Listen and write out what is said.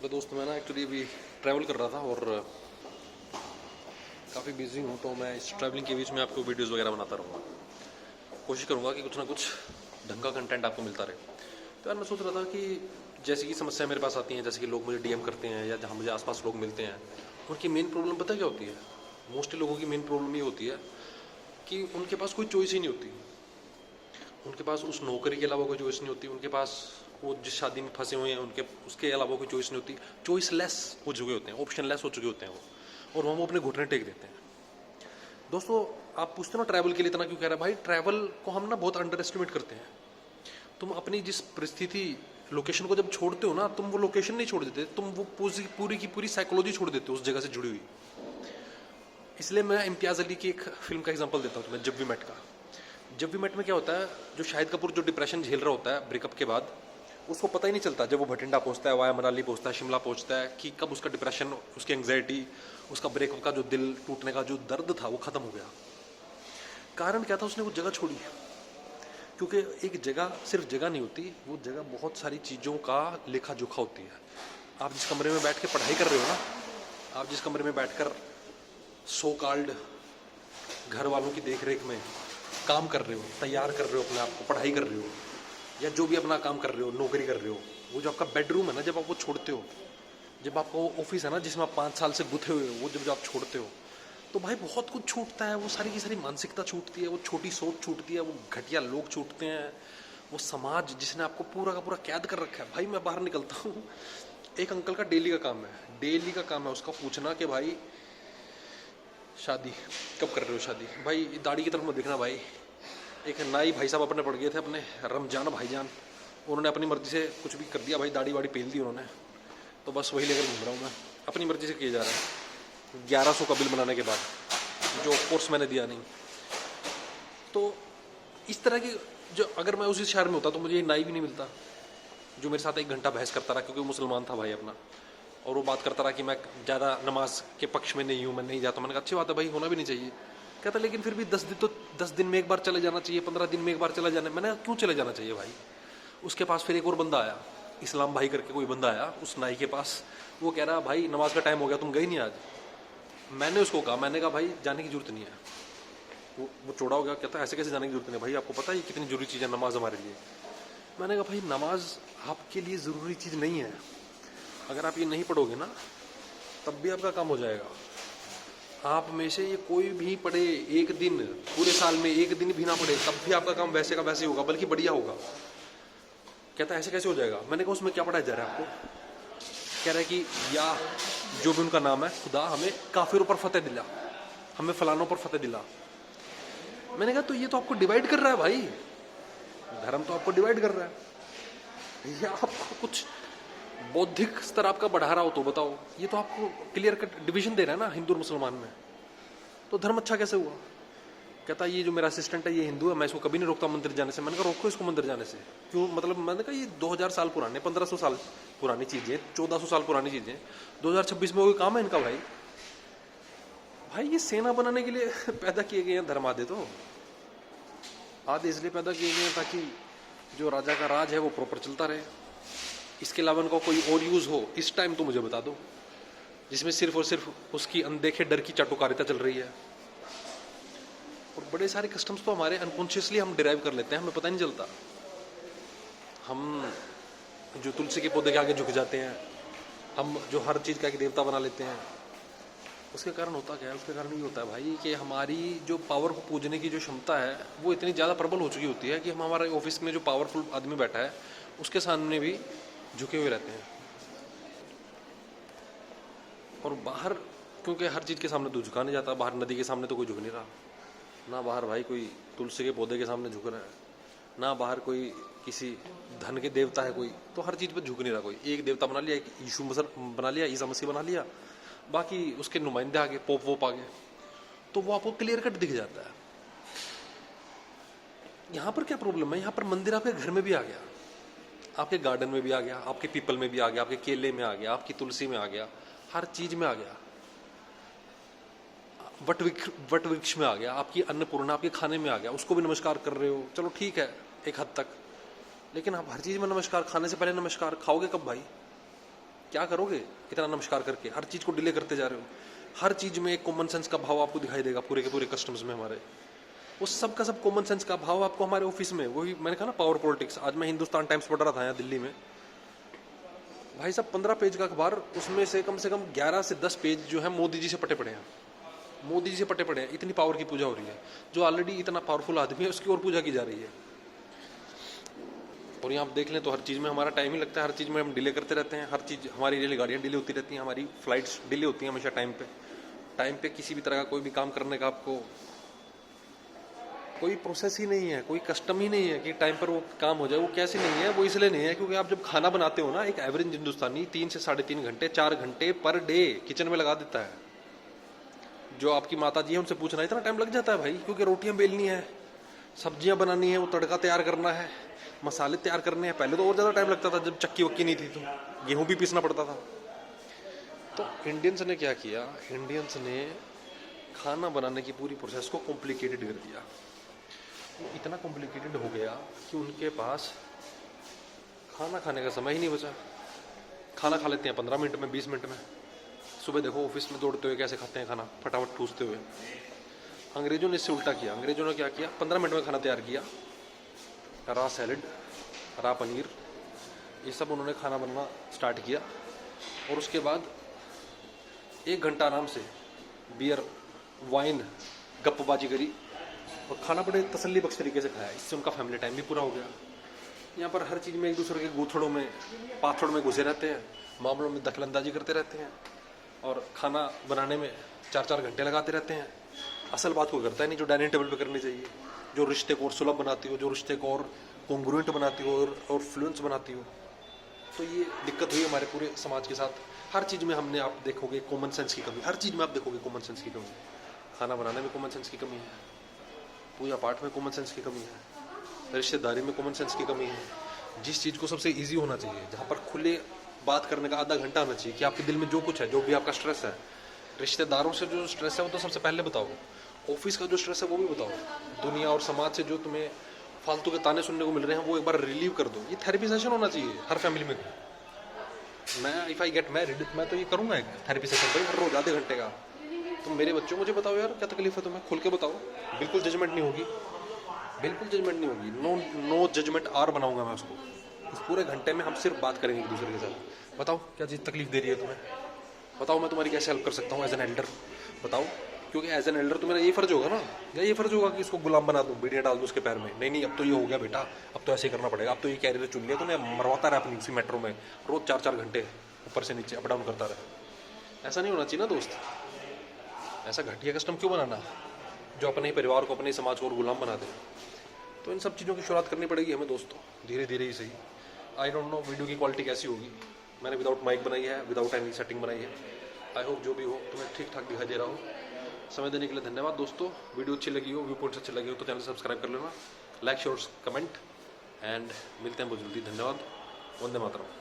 तो दोस्त मैं ना एक्चुअली अभी ट्रैवल कर रहा था और काफ़ी बिजी हूँ, तो मैं इस ट्रैवलिंग के बीच में आपको वीडियोस वगैरह बनाता रहूँगा। कोशिश करूँगा कि कुछ ना कुछ ढंग का कंटेंट आपको मिलता रहे। तो यार मैं सोच रहा था कि जैसी कि समस्या मेरे पास आती हैं, जैसे कि लोग मुझे डीएम करते हैं या जहाँ मुझे आसपास लोग मिलते हैं, उनकी मेन प्रॉब्लम पता क्या होती है? मोस्टली लोगों की मेन प्रॉब्लम ये होती है कि उनके पास कोई चॉइस ही नहीं होती। उनके पास उस नौकरी के अलावा कोई चॉइस नहीं होती, उनके पास वो जिस शादी में फंसे हुए हैं उनके उसके अलावा कोई चॉइस नहीं होती। चॉइस लेस हो चुके होते हैं, ऑप्शन लेस हो चुके होते हैं वो, और वो अपने घुटने टेक देते हैं। दोस्तों, आप पूछते हो ना ट्रैवल के लिए इतना क्यों कह रहा है? भाई ट्रैवल को हम ना बहुत अंडर एस्टिमेट करते हैं। तुम अपनी जिस परिस्थिति लोकेशन को जब छोड़ते हो ना, तुम वो लोकेशन नहीं छोड़ देते, तुम वो पूरी की पूरी साइकोलॉजी छोड़ देते हो उस जगह से जुड़ी हुई। इसलिए मैं इम्तियाज अली की एक फिल्म का एग्जांपल देता हूँ तुम्हें, जब वी मेट का। जब वी मेट में क्या होता है, जो शाहिद कपूर जो डिप्रेशन झेल रहा होता है ब्रेकअप के बाद, उसको पता ही नहीं चलता जब वो भटिंडा पहुंचता है, वाया मनाली पहुंचता है, शिमला पहुंचता है, कि कब उसका डिप्रेशन, उसकी एंग्जाइटी, उसका ब्रेकअप का जो दिल टूटने का जो दर्द था वो खत्म हो गया। कारण क्या था? उसने वो जगह छोड़ी। क्योंकि एक जगह सिर्फ जगह नहीं होती, वो जगह बहुत सारी चीज़ों का लेखा जोखा होती है। आप जिस कमरे में बैठ के पढ़ाई कर रहे हो ना, आप जिस कमरे में बैठकर सो कॉल्ड घर वालों की देख रेख में काम कर रहे हो, तैयार कर रहे हो अपने आप को, पढ़ाई कर रहे हो या जो भी अपना काम कर रहे हो, नौकरी कर रहे हो, वो जो आपका बेडरूम है ना, जब आप वो छोड़ते हो, जब आपका वो ऑफिस है ना जिसमें आप 5 साल से गुथे हुए हो, वो जब आप छोड़ते हो, तो भाई बहुत कुछ छूटता है। वो सारी की सारी मानसिकता छूटती है, वो छोटी सोच छूटती है, वो घटिया लोग छूटते हैं, वो समाज जिसने आपको पूरा का पूरा कैद कर रखा है। भाई मैं बाहर निकलता हूँ, एक अंकल का डेली का काम है, डेली का काम है उसका पूछना कि भाई शादी कब कर रहे हो? शादी भाई दाढ़ी की तरफ मत देखना भाई। एक नाई भाई साहब अपने पड़ गए थे, अपने रमजान भाईजान, उन्होंने अपनी मर्जी से कुछ भी कर दिया भाई, दाढ़ी वाड़ी पेल दी उन्होंने, तो बस वही लेकर घूम रहा हूँ मैं। अपनी मर्जी से किया जा रहा है 1100 का बिल बनाने के बाद, जो कोर्स मैंने दिया नहीं। तो इस तरह की, जो अगर मैं उसी शहर में होता तो मुझे ये नाई भी नहीं मिलता जो मेरे साथ 1 घंटा बहस करता रहा, क्योंकि वो मुसलमान था भाई अपना, और वो बात करता रहा कि मैं ज़्यादा नमाज के पक्ष में नहीं हूँ, मैं नहीं जाता। मैंने कहा अच्छी बात है भाई, होना भी नहीं चाहिए। कहता लेकिन फिर भी 10 दिन में एक बार चले जाना चाहिए, 15 दिन में एक बार चले जाना। मैंने कहा क्यों चले जाना चाहिए भाई? उसके पास फिर एक और बंदा आया, इस्लाम भाई करके कोई बंदा आया उस नाई के पास। वो कह रहा भाई नमाज का टाइम हो गया, तुम गई नहीं आज। मैंने उसको कहा, मैंने कहा भाई जाने की जरूरत नहीं है। वो चौड़ा हो गया, कहता ऐसे कैसे जाने की जरूरत नहीं है भाई, आपको पता है ये कितनी जरूरी चीज़ है नमाज हमारे लिए। मैंने कहा भाई नमाज आपके लिए ज़रूरी चीज़ नहीं है। अगर आप ये नहीं पढ़ोगे ना, तब भी आपका काम हो जाएगा। आप में से ये कोई भी पढ़े एक दिन, पूरे साल में एक दिन भी ना पढ़े, तब भी आपका काम वैसे का वैसे ही होगा, बल्कि बढ़िया होगा। कहता है ऐसे कैसे हो जाएगा? मैंने कहा उसमें क्या पढ़ाया जा रहा है आपको? कह रहा है कि या जो भी उनका नाम है, खुदा हमें काफिरों पर फतेह दिला, हमें फलानों पर फतेह दिला। मैंने कहा तो ये तो आपको डिवाइड कर रहा है भाई, धर्म तो आपको डिवाइड कर रहा है। ये आपको कुछ बौद्धिक स्तर आपका बढ़ा रहा हो तो बताओ। ये तो आपको क्लियर कट डिवीजन दे रहा है ना हिंदू और मुसलमान में, तो धर्म अच्छा कैसे हुआ? कहता ये जो मेरा असिस्टेंट है ये हिंदू है, मैं इसको कभी नहीं रोकता मंदिर जाने से। मैंने कहा रोको इसको मंदिर जाने से क्यों? मतलब मैंने कहा ये 2000 साल पुराने, 1500 साल पुरानी चीजें, 1400 साल पुरानी चीजें 2026 में कोई काम है इनका? भाई भाई ये सेना बनाने के लिए पैदा किए गए हैं धर्म। आधे तो आधे इसलिए पैदा किए गए हैं ताकि जो राजा का राज है वो प्रॉपर चलता रहे। इसके अलावा इनका कोई और यूज हो इस टाइम तो मुझे बता दो, जिसमें सिर्फ और सिर्फ उसकी अनदेखे डर की चाटुकारिता चल रही है। और बड़े सारे कस्टम्स तो हमारे अनकॉन्शियसली हम डिराइव कर लेते हैं, हमें पता नहीं चलता। हम जो तुलसी के पौधे के आगे झुक जाते हैं, हम जो हर चीज़ का एक देवता बना लेते हैं, उसके कारण होता क्या है? उसके कारण ये होता है भाई कि हमारी जो पावर को पूजने की जो क्षमता है वो इतनी ज़्यादा प्रबल हो चुकी होती है कि हम हमारे ऑफिस में जो पावरफुल आदमी बैठा है उसके सामने भी झुके हुए रहते हैं। और बाहर क्योंकि हर चीज़ के सामने तो झुका नहीं जाता, बाहर नदी के सामने तो कोई झुक नहीं रहा ना, बाहर भाई कोई तुलसी के पौधे के सामने झुक रहा है ना, बाहर कोई किसी धन के देवता है कोई, तो हर चीज़ पे झुक नहीं रहा कोई। एक देवता बना लिया, एक यीशु बना लिया, ईसा मसीह बना लिया, बाकी उसके नुमाइंदे आ गए, पोप वोप आ गए, तो वो आपको क्लियर कट दिख जाता है। यहाँ पर क्या प्रॉब्लम है? यहाँ पर मंदिर आपके घर में भी आ गया, आपके गार्डन में भी आ गया, आपके पीपल में भी आ गया, आपके केले में आ गया, आपकी तुलसी में आ गया, हर चीज में आ गया, वट वृक्ष में आ गया, आपकी अन्नपूर्णा आपके खाने में आ गया, उसको भी नमस्कार कर रहे हो, चलो ठीक है एक हद तक। लेकिन आप हर चीज में नमस्कार, खाने से पहले नमस्कार, खाओगे कब भाई? क्या करोगे इतना नमस्कार करके? हर चीज़ को डिले करते जा रहे हो। हर चीज़ में एक कॉमन सेंस का भाव आपको दिखाई देगा पूरे के पूरे कस्टम्स में हमारे। उस सब का सब कॉमन सेंस का भाव आपको हमारे ऑफिस में, वही मैंने कहा ना पावर पॉलिटिक्स। आज मैं हिंदुस्तान टाइम्स पढ़ रहा था यहाँ दिल्ली में, भाई साहब 15 पेज का अखबार, उसमें से कम 11 से 10 पेज जो है मोदी जी से पटे पड़े हैं। मोदी जी से पटे पड़े हैं, इतनी पावर की पूजा हो रही है। जो ऑलरेडी इतना पावरफुल आदमी है उसकी और पूजा की जा रही है। और यहाँ आप देख लें तो हर चीज़ में हमारा टाइम ही लगता है, हर चीज़ में हम डिले करते रहते हैं। हर चीज़, हमारी रेलगाड़ियाँ डिले होती रहती हैं, हमारी फ्लाइट्स डिले होती हैं हमेशा टाइम पे किसी भी तरह का कोई भी काम करने का आपको कोई प्रोसेस ही नहीं है, कोई कस्टम ही नहीं है कि टाइम पर वो काम हो जाए। वो कैसे नहीं है? वो इसलिए नहीं है क्योंकि आप जब खाना बनाते हो ना, एक एवरेज हिंदुस्तानी 3 से 3.5 घंटे 4 घंटे पर डे किचन में लगा देता है। जो आपकी माता जी है उनसे पूछना, इतना टाइम लग जाता है भाई, क्योंकि रोटियां बेलनी है, सब्जियां बनानी है, वो तड़का तैयार करना है, मसाले तैयार करने हैं। पहले तो और ज़्यादा टाइम लगता था जब चक्की वक्की नहीं थी, तो गेहूं भी पीसना पड़ता था। तो इंडियंस ने क्या किया? इंडियंस ने खाना बनाने की पूरी प्रोसेस को कॉम्प्लिकेटेड कर दिया। इतना कॉम्प्लिकेटेड हो गया कि उनके पास खाना खाने का समय ही नहीं बचा। खाना खा लेते हैं 15 मिनट में, 20 मिनट में। सुबह देखो ऑफिस में दौड़ते हुए कैसे खाते हैं खाना, फटाफट ठूसते हुए। अंग्रेजों ने इससे उल्टा किया। अंग्रेजों ने क्या किया? 15 मिनट में खाना तैयार किया। रा सैलड, रा पनीर, ये सब उन्होंने खाना बनना स्टार्ट किया। और उसके बाद 1 घंटा आराम से बियर, वाइन, गप्पबाजी करी और खाना बड़े तसल्ली बख्श तरीके से खाया। इससे उनका फैमिली टाइम भी पूरा हो गया। यहाँ पर हर चीज़ में एक दूसरे के गूथड़ों में, पाथड़ में घुसे रहते हैं, मामलों में दखलंदाजी करते रहते हैं और खाना बनाने में 4-4 घंटे लगाते रहते हैं। असल बात को करता है नहीं जो डाइनिंग टेबल पे करनी चाहिए, जो रिश्ते को और सुलभ बनाती हो, जो रिश्ते को और कॉन्ग्रुएंट बनाती हो और फ्लुएंस बनाती हो। तो ये दिक्कत हुई हमारे पूरे समाज के साथ। हर चीज़ में हमने, आप देखोगे कॉमन सेंस की कमी, हर चीज़ में आप देखोगे कॉमन सेंस की कमी। खाना बनाने में कॉमन सेंस की कमी है, पूजा पाठ में कॉमन सेंस की कमी है, रिश्तेदारी में कॉमन सेंस की कमी है। जिस चीज़ को सबसे इजी होना चाहिए, जहाँ पर खुले बात करने का आधा घंटा आना चाहिए कि आपके दिल में जो कुछ है, जो भी आपका स्ट्रेस है, रिश्तेदारों से जो स्ट्रेस है वो तो सबसे पहले बताओ, ऑफिस का जो स्ट्रेस है वो भी बताओ, दुनिया और समाज से जो तुम्हें फालतू के ताने सुनने को मिल रहे हैं वो एक बार रिलीव कर दो। ये थेरेपी सेशन होना चाहिए हर फैमिली में। मैं इफ़ आई गेट मैरिड, मैं तो ये करूँगा एक थेरेपी सेशन भाई, हर रोज आधे घंटे का। तुम मेरे बच्चों, मुझे बताओ यार क्या तकलीफ है तुम्हें, खुल के बताओ। बिल्कुल जजमेंट नहीं होगी, बिल्कुल जजमेंट नहीं होगी। नो जजमेंट आर बनाऊंगा मैं उसको। इस पूरे घंटे में हम सिर्फ बात करेंगे एक दूसरे के साथ। बताओ क्या चीज़ तकलीफ दे रही है तुम्हें, बताओ मैं तुम्हारी कैसे हेल्प कर सकता हूँ एज एन एल्डर, बताओ। क्योंकि एज एन एल्डर तो मेरा ये फर्ज होगा ना, या ये फर्ज होगा कि इसको गुलाम बना दूँ, बीड़ियाँ डाल दूँ उसके पैर में। नहीं, अब तो ये हो गया बेटा, अब तो ऐसे ही करना पड़ेगा, अब तो ये कैरियर चुन लिया तूने, मरवाता रहा अपनी उसी मेट्रो में रोज 4-4 घंटे ऊपर से नीचे अप डाउन करता रहा। ऐसा नहीं होना चाहिए ना दोस्त। ऐसा घटिया कस्टम क्यों बनाना जो अपने ही परिवार को, अपने ही समाज को और गुलाम बना दे। तो इन सब चीज़ों की शुरुआत करनी पड़ेगी हमें दोस्तों, धीरे धीरे ही सही। आई डोंट नो वीडियो की क्वालिटी कैसी होगी। मैंने विदाउट माइक बनाई है, विदाउट एनी सेटिंग बनाई है। आई होप जो भी हो तुम्हें ठीक ठाक दिखाई दे रहा हो। समय देने के लिए धन्यवाद दोस्तों। वीडियो अच्छी लगी हो, व्यू पॉइंट्स अच्छे लगे हो तो चैनल सब्सक्राइब कर लेना, लाइक शेयर कमेंट, एंड मिलते हैं बहुत जल्दी। धन्यवाद। वंदे मातरम।